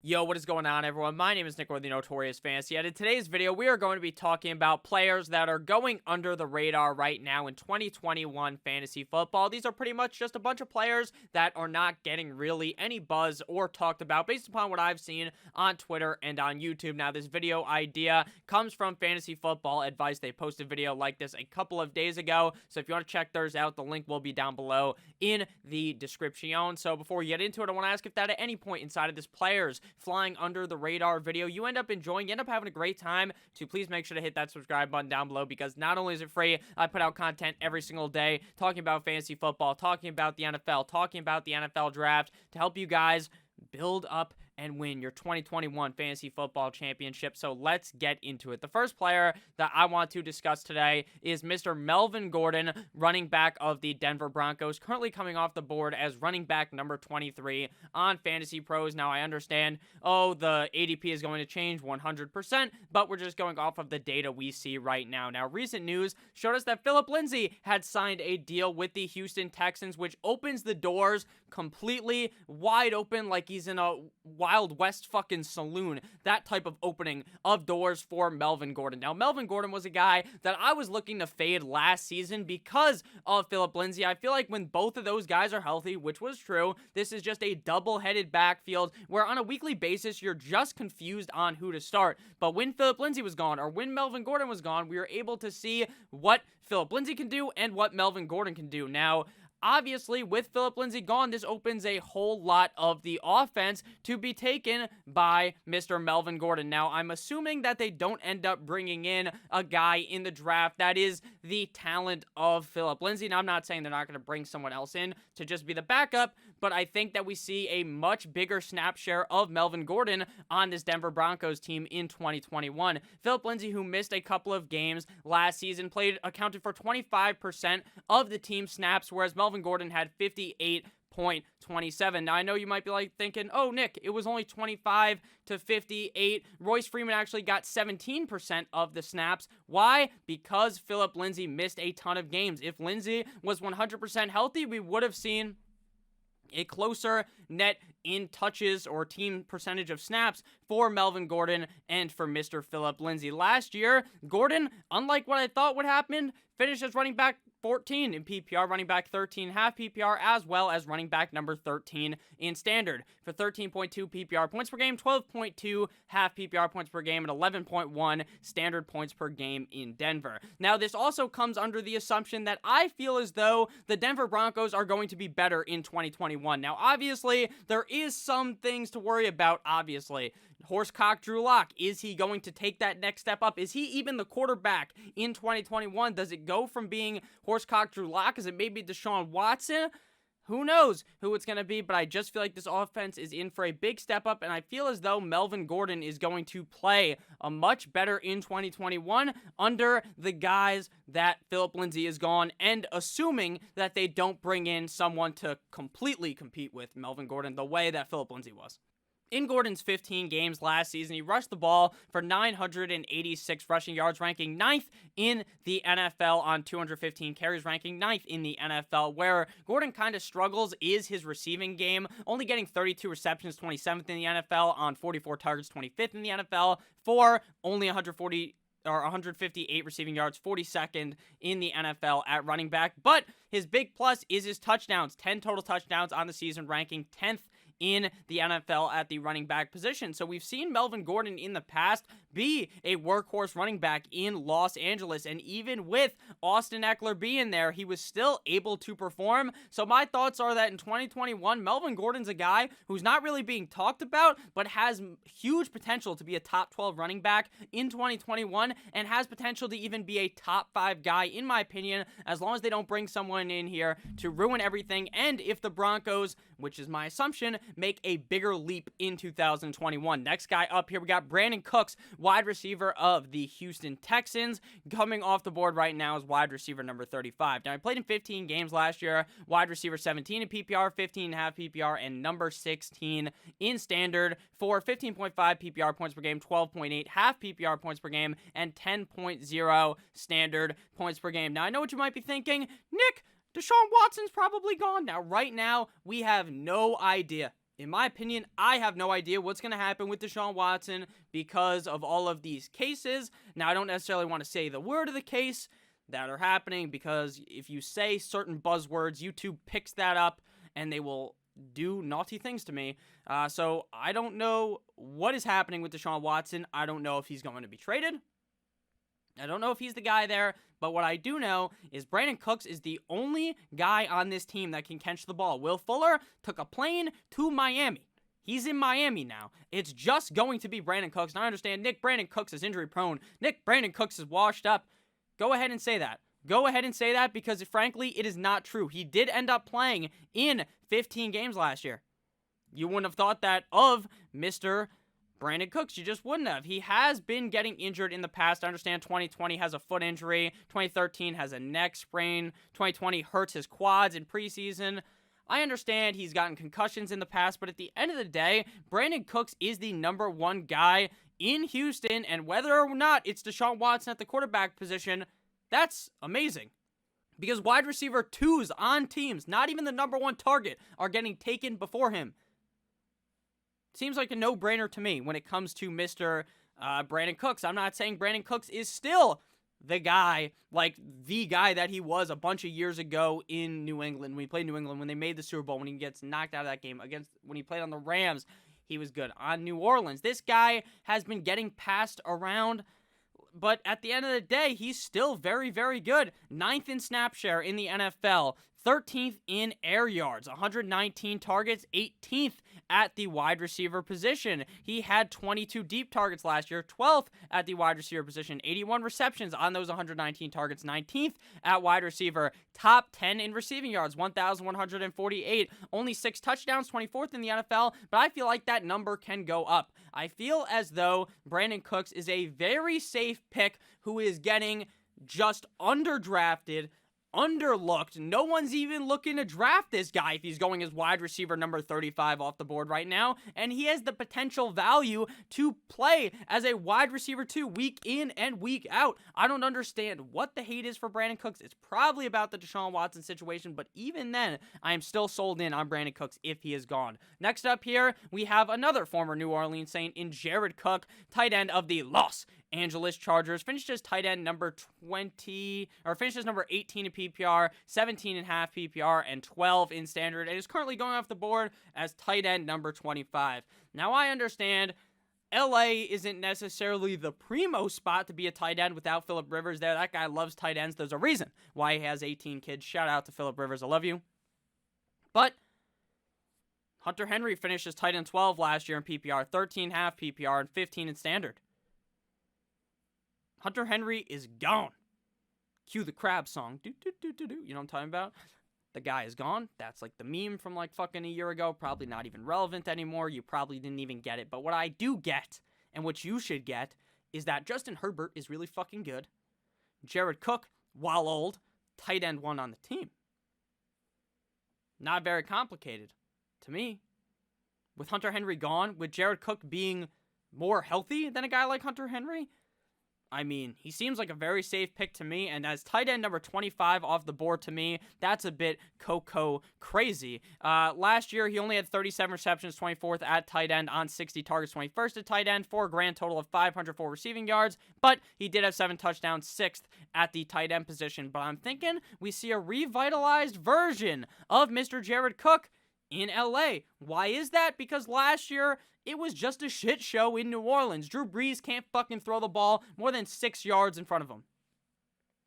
Yo, what is going on, everyone? My name is Nick, or the Notorious Fantasy, and in today's video, we are going to be talking about players that are going under the radar right now in 2021 fantasy football. These are pretty much just a bunch of players that are not getting really any buzz or talked about based upon what I've seen on Twitter and on YouTube. Now, this video idea comes from Fantasy Football Advice. They posted a video like this a couple of days ago, so if you want to check theirs out, the link will be down below in the description. So before we get into it, I want to ask if that at any point inside of this players flying under the radar video you end up enjoying, you end up having a great time, to please make sure to hit that subscribe button down below, because not only is it free, I put out content every single day talking about fantasy football, talking about the NFL, talking about the NFL draft to help you guys build up and win your 2021 Fantasy Football Championship. So let's get into it. The first player that I want to discuss today is Mr. Melvin Gordon, running back of the Denver Broncos, currently coming off the board as running back number 23 on Fantasy Pros. Now, I understand, the ADP is going to change 100%, but we're just going off of the data we see right now. Now, recent news showed us that Philip Lindsay had signed a deal with the Houston Texans, which opens the doors completely wide open, like he's in a Wild West fucking saloon. That type of opening of doors for Melvin Gordon. Now, Melvin Gordon was a guy that I was looking to fade last season because of Philip Lindsay. I feel like when both of those guys are healthy, which was true, this is just a double-headed backfield where on a weekly basis, you're just confused on who to start. But when Philip Lindsay was gone, or when Melvin Gordon was gone, we were able to see what Philip Lindsay can do and what Melvin Gordon can do. Now, obviously, with Philip Lindsay gone, this opens a whole lot of the offense to be taken by Mr. Melvin Gordon. Now, I'm assuming that they don't end up bringing in a guy in the draft that is the talent of Philip Lindsay. Now, I'm not saying they're not going to bring someone else in to just be the backup, but I think that we see a much bigger snap share of Melvin Gordon on this Denver Broncos team in 2021. Philip Lindsay, who missed a couple of games last season, accounted for 25% of the team snaps, whereas Melvin Gordon had 58.27. Now, I know you might be thinking, oh, Nick, it was only 25 to 58. Royce Freeman actually got 17% of the snaps. Why? Because Philip Lindsay missed a ton of games. If Lindsay was 100% healthy, we would have seen a closer net in touches or team percentage of snaps for Melvin Gordon and for Mr. Philip Lindsay. Last year, Gordon, unlike what I thought would happen, finished as running back 14 in PPR, running back 13 half PPR, as well as running back number 13 in standard for 13.2 PPR points per game, 12.2 half PPR points per game, and 11.1 standard points per game in Denver. Now, this also comes under the assumption that I feel as though the Denver Broncos are going to be better in 2021. Now, obviously, there is some things to worry about, obviously. Horsecock Drew Lock, is he going to take that next step up? Is he even the quarterback in 2021? Does it go from being Horsecock Drew Lock? Is it maybe Deshaun Watson? Who knows who it's going to be, but I just feel like this offense is in for a big step up, and I feel as though Melvin Gordon is going to play a much better in 2021 under the guys that Philip Lindsay is gone, and assuming that they don't bring in someone to completely compete with Melvin Gordon the way that Philip Lindsay was. In Gordon's 15 games last season, he rushed the ball for 986 rushing yards, ranking 9th in the NFL on 215 carries, ranking 9th in the NFL. Where Gordon kind of struggles is his receiving game, only getting 32 receptions, 27th in the NFL on 44 targets, 25th in the NFL, for only 158 receiving yards, 42nd in the NFL at running back. But his big plus is his touchdowns, 10 total touchdowns on the season, ranking 10th in the NFL at the running back position. So we've seen Melvin Gordon in the past be a workhorse running back in Los Angeles, and even with Austin Eckler being there, he was still able to perform. So my thoughts are that in 2021, Melvin Gordon's a guy who's not really being talked about, but has huge potential to be a top 12 running back in 2021, and has potential to even be a top 5 guy, in my opinion, as long as they don't bring someone in here to ruin everything, and if the Broncos, which is my assumption, make a bigger leap in 2021. Next guy up here, we got Brandin Cooks, wide receiver of the Houston Texans. Coming off the board right now is wide receiver number 35. Now, he played in 15 games last year, wide receiver 17 in PPR, 15.5 PPR, and number 16 in standard for 15.5 PPR points per game, 12.8 half PPR points per game, and 10.0 standard points per game. Now, I know what you might be thinking, Nick, Deshaun Watson's probably gone. Now, right now, we have no idea In my opinion, I have no idea what's going to happen with Deshaun Watson because of all of these cases. Now, I don't necessarily want to say the word of the case that are happening, because if you say certain buzzwords, YouTube picks that up and they will do naughty things to me. So I don't know what is happening with Deshaun Watson. I don't know if he's going to be traded. I don't know if he's the guy there, but what I do know is Brandin Cooks is the only guy on this team that can catch the ball. Will Fuller took a plane to Miami. He's in Miami now. It's just going to be Brandin Cooks. And I understand Brandin Cooks is injury prone. Brandin Cooks is washed up. Go ahead and say that. Go ahead and say that, because frankly, it is not true. He did end up playing in 15 games last year. You wouldn't have thought that of Mr. Brandin Cooks. You just wouldn't have. He has been getting injured in the past. I understand 2020 has a foot injury. 2013 has a neck sprain. 2020 hurts his quads in preseason. I understand he's gotten concussions in the past, but at the end of the day, Brandin Cooks is the number one guy in Houston, and whether or not it's Deshaun Watson at the quarterback position, that's amazing. Because wide receiver 2s on teams, not even the number one target, are getting taken before him. Seems like a no-brainer to me when it comes to Mr. Brandin Cooks. I'm not saying Brandin Cooks is still the guy, like the guy that he was a bunch of years ago in New England. When he played New England, when they made the Super Bowl, when he gets knocked out of that game, when he played on the Rams, he was good. On New Orleans, this guy has been getting passed around, but at the end of the day, he's still very, very good. 9th in snap share in the NFL. 13th in air yards, 119 targets, 18th at the wide receiver position. He had 22 deep targets last year, 12th at the wide receiver position, 81 receptions on those 119 targets, 19th at wide receiver, top 10 in receiving yards, 1,148, only 6 touchdowns, 24th in the NFL, but I feel like that number can go up. I feel as though Brandin Cooks is a very safe pick who is getting just underdrafted, underlooked. No one's even looking to draft this guy if he's going as wide receiver number 35 off the board right now, and he has the potential value to play as a wide receiver 2 week in and week out. I don't understand what the hate is for Brandin Cooks. It's probably about the Deshaun Watson situation, but even then, I am still sold in on Brandin Cooks if he is gone. Next up here, we have another former New Orleans Saint in Jared Cook, tight end of the Los Angeles Chargers, finished as tight end number 20, or finished as number 18 in PPR, 17.5 PPR, and 12 in standard, and is currently going off the board as tight end number 25. Now, I understand LA isn't necessarily the primo spot to be a tight end without Phillip Rivers there. That guy loves tight ends. There's a reason why he has 18 kids. Shout out to Phillip Rivers. I love you. But Hunter Henry finished as tight end 12 last year in PPR, 13.5 PPR, and 15 in standard. Hunter Henry is gone. Cue the crab song. Do, do, do, do, do. You know what I'm talking about? The guy is gone. That's like the meme from like fucking a year ago. Probably not even relevant anymore. You probably didn't even get it. But what I do get, and what you should get, is that Justin Herbert is really fucking good. Jared Cook, while old, tight end 1 on the team. Not very complicated to me. With Hunter Henry gone, with Jared Cook being more healthy than a guy like Hunter Henry, I mean, he seems like a very safe pick to me, and as tight end number 25 off the board to me, that's a bit crazy. Last year, he only had 37 receptions, 24th at tight end on 60 targets, 21st at tight end, for a grand total of 504 receiving yards, but he did have 7 touchdowns, 6th at the tight end position. But I'm thinking we see a revitalized version of Mr. Jared Cook in LA. Why is that? Because last year, it was just a shit show in New Orleans. Drew Brees can't fucking throw the ball more than 6 yards in front of him.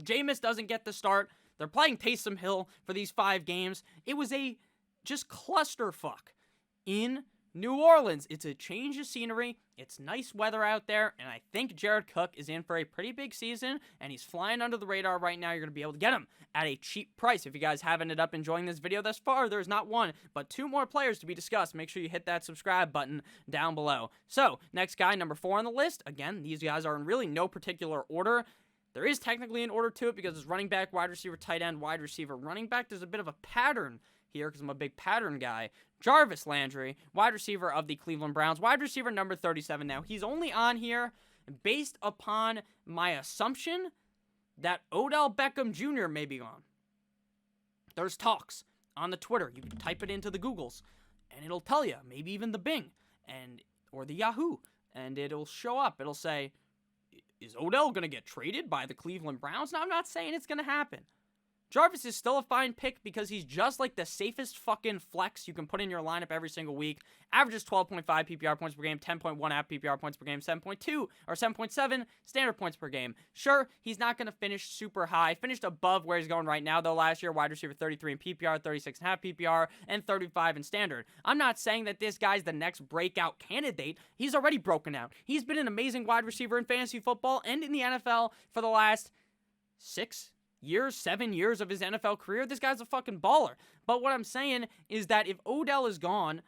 Jameis doesn't get the start. They're playing Taysom Hill for these 5 games. It was a just clusterfuck in New Orleans. It's a change of scenery. It's nice weather out there, and I think Jared Cook is in for a pretty big season, and he's flying under the radar right now. You're going to be able to get him at a cheap price. If you guys have ended up enjoying this video thus far, there's not 1, but 2 more players to be discussed. Make sure you hit that subscribe button down below. So, next guy, number 4 on the list. Again, these guys are in really no particular order. There is technically an order to it because it's running back, wide receiver, tight end, wide receiver, running back. There's a bit of a pattern here because I'm a big pattern guy. Jarvis Landry, wide receiver of the Cleveland Browns, wide receiver number 37 now. He's only on here based upon my assumption that Odell Beckham Jr. may be gone. There's talks on the Twitter. You can type it into the Googles. and it'll tell you, maybe even the Bing or the Yahoo, and it'll show up. It'll say, is Odell going to get traded by the Cleveland Browns? Now, I'm not saying it's going to happen. Jarvis is still a fine pick because he's just like the safest fucking flex you can put in your lineup every single week. Averages 12.5 PPR points per game, 10.1 half PPR points per game, 7.2 or 7.7 standard points per game. Sure, he's not going to finish super high. Finished above where he's going right now, though, last year. Wide receiver 33 in PPR, 36.5 PPR, and 35 in standard. I'm not saying that this guy's the next breakout candidate. He's already broken out. He's been an amazing wide receiver in fantasy football and in the NFL for the last 7 years of his NFL career. This guy's a fucking baller. But what I'm saying is that if Odell is gone,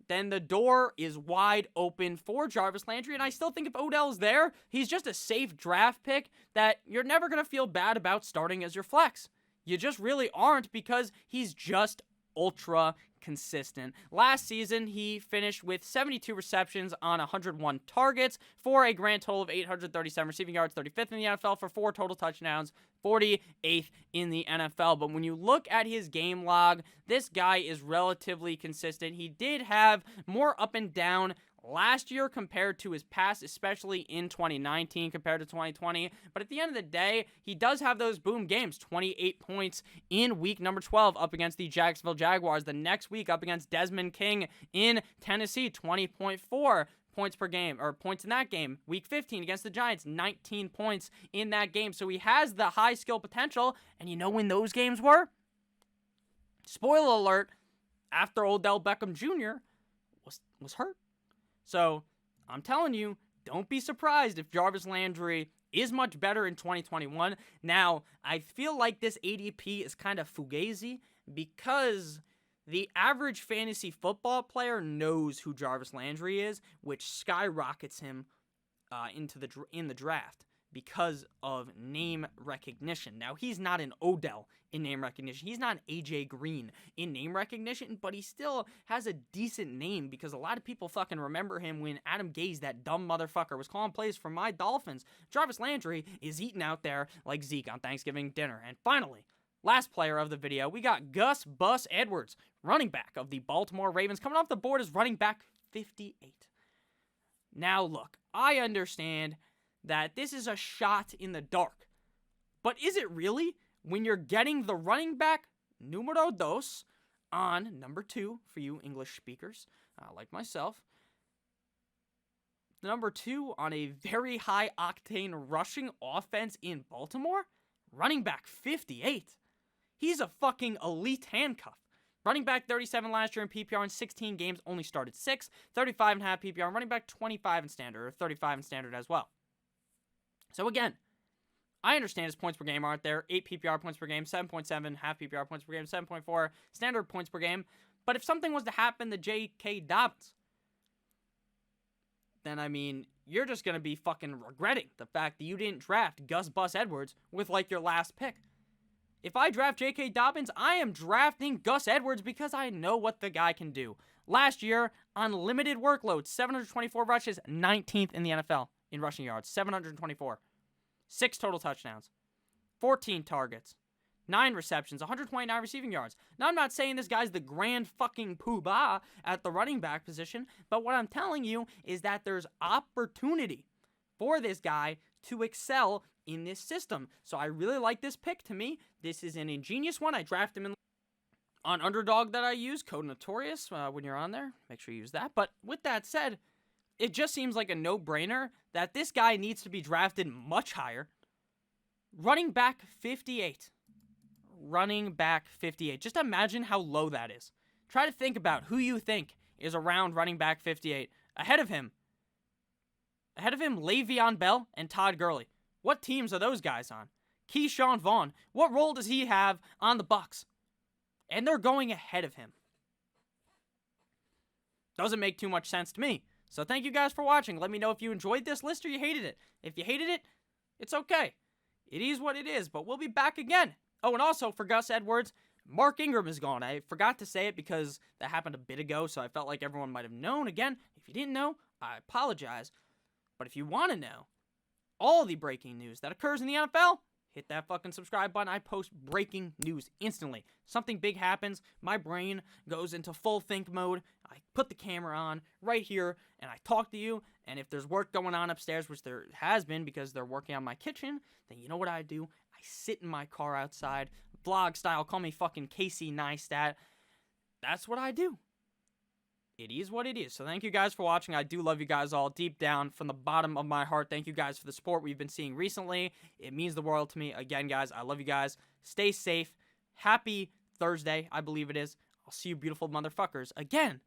then the door is wide open for Jarvis Landry. And I still think if Odell is there, he's just a safe draft pick that you're never going to feel bad about starting as your flex. You just really aren't, because he's just ultra consistent. Last season, he finished with 72 receptions on 101 targets for a grand total of 837 receiving yards, 35th in the NFL for 4 total touchdowns, 48th in the NFL. But when you look at his game log, this guy is relatively consistent. He did have more up and down last year compared to his past, especially in 2019 compared to 2020. But at the end of the day, he does have those boom games. 28 points in week number 12 up against the Jacksonville Jaguars. The next week up against Desmond King in Tennessee, 20.4 points per game, or points in that game. Week 15 against the Giants, 19 points in that game. So he has the high skill potential. And you know when those games were? Spoiler alert, after Odell Beckham Jr. was hurt. So, I'm telling you, don't be surprised if Jarvis Landry is much better in 2021. Now, I feel like this ADP is kind of fugazi because the average fantasy football player knows who Jarvis Landry is, which skyrockets him in the draft because of name recognition. Now, he's not an Odell in name recognition. He's not an AJ Green in name recognition, but he still has a decent name because a lot of people fucking remember him when Adam Gase, that dumb motherfucker, was calling plays for my Dolphins. Jarvis Landry is eating out there like Zeke on Thanksgiving dinner. And finally, last player of the video, we got Gus Bus Edwards, running back of the Baltimore Ravens, coming off the board as running back 58. Now, look, I understand that this is a shot in the dark. But is it really when you're getting the running back numero dos on number 2 for you English speakers like myself? Number 2 on a very high octane rushing offense in Baltimore? Running back 58. He's a fucking elite handcuff. Running back 37 last year in PPR in 16 games, only started 6, 35.5 PPR, running back 25 in standard, or 35 in standard as well. So again, I understand his points per game aren't there. 8 PPR points per game, 7.7 half PPR points per game, 7.4 standard points per game. But if something was to happen to J.K. Dobbins, then, I mean, you're just going to be fucking regretting the fact that you didn't draft Gus Bus Edwards with, like, your last pick. If I draft J.K. Dobbins, I am drafting Gus Edwards because I know what the guy can do. Last year, on limited workload, 724 rushes, 19th in the NFL in rushing yards, 724. 6 total touchdowns, 14 targets, 9 receptions, 129 receiving yards. Now, I'm not saying this guy's the grand fucking poobah at the running back position, but what I'm telling you is that there's opportunity for this guy to excel in this system. So I really like this pick. To me, this is an ingenious one. I draft him on Underdog that I use, code Notorious. When you're on there, make sure you use that. But with that said, it just seems like a no-brainer that this guy needs to be drafted much higher. Running back 58. Running back 58. Just imagine how low that is. Try to think about who you think is around running back 58. Ahead of him, Le'Veon Bell and Todd Gurley. What teams are those guys on? Keyshawn Vaughn. What role does he have on the Bucs? And they're going ahead of him. Doesn't make too much sense to me. So thank you guys for watching. Let me know if you enjoyed this list or you hated it. If you hated it, it's okay. It is what it is, but we'll be back again. Oh, and also for Gus Edwards, Mark Ingram is gone. I forgot to say it because that happened a bit ago, so I felt like everyone might have known. Again, if you didn't know, I apologize. But if you want to know all the breaking news that occurs in the NFL, hit that fucking subscribe button. I post breaking news instantly. Something big happens, my brain goes into full think mode. I put the camera on right here, and I talk to you. And if there's work going on upstairs, which there has been because they're working on my kitchen, then you know what I do? I sit in my car outside, vlog style, call me fucking Casey Neistat. That's what I do. It is what it is. So thank you guys for watching. I do love you guys all deep down from the bottom of my heart. Thank you guys for the support we've been seeing recently. It means the world to me. Again, guys, I love you guys. Stay safe. Happy Thursday, I believe it is. I'll see you beautiful motherfuckers again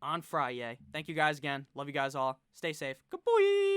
on Friday. Thank you guys again. Love you guys all. Stay safe. Good boy.